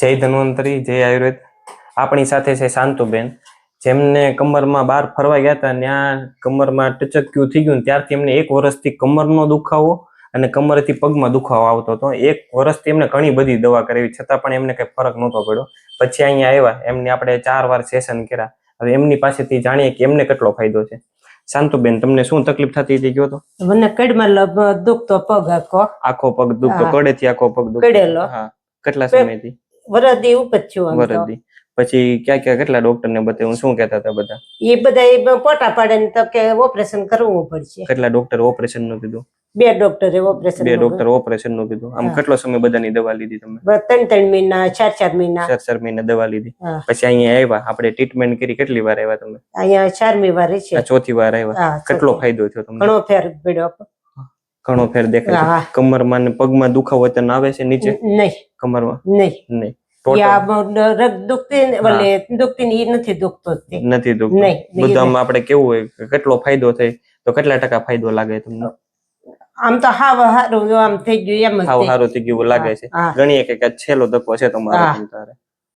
જય ધન્વંતરી, જય આયુર્વેદ. આપણી સાથે છે શાંતુબેન, જેમને કમરમાં બહાર ફરવા ગયા હતા, ત્યાં કમરમાં ટચક્યું થઈ ગયું. ત્યારથી એમને 1 વર્ષથી કમરનો દુખાવો અને કમરથી પગમાં દુખાવો આવતો હતો. 1 વર્ષથી એમને ઘણી બધી દવા કરાવી, છતાં પણ એમને કઈ ફરક નહોતો પડ્યો. પછી અહીંયા આવ્યા, એમને આપણે 4 વાર સેશન કર્યા. હવે એમની પાસેથી જાણીએ કે એમને કેટલો ફાયદો છે. શાંતુબેન, તમને શું તકલીફ થતી હતી કયો તો? મને કડમાં દુખતો પગ આખો પગ દુખતો, કડેથી આખો પગ દુખતો. કડેલો. હા, કેટલા સમયથી? વરદી ઉપર છું. વરદી. પછી ક્યાં કેટલા ડોક્ટરને બતાવ્યું, શું કહેતા હતા બધા? એ બધા પોટા પાડે ને તો કે ઓપરેશન કરવું પડશે. કેટલા ડોક્ટર ઓપરેશન નું કીધું? 2 ડોક્ટરે ઓપરેશન. 2 ડોક્ટર ઓપરેશન નું કીધું. આમ કેટલો સમય બધાની દવા લીધી તમે? 3 મહિના, 4 મહિના. 4 મહિના દવા લીધી. પછી અહીંયા આવ્યા, આપણે ટ્રીટમેન્ટ કરી. કેટલી વાર આવ્યા તમે? અહીંયા 4મી વાર છે. 4થી વાર આવ્યા. કેટલો ફાયદો થયો તમને? ઘણો ફેર પડ્યો. ઘણો ફેર દેખાય છે. કમરમાં ને પગમાં દુખાવો તો આવે છે નીચે? નહીં. કમરમાં નહીં. નથી દુખતો. બધામાં આપણે કેવું હોય, કેટલો ફાયદો થાય તો કેટલા ટકા ફાયદો લાગે તમને? આમ તો સારું આમ થઈ ગયું, એમ સારું થઈ ગયું લાગે છે. ગણીએ કે છેલ્લો ધક્કો છે તમારો.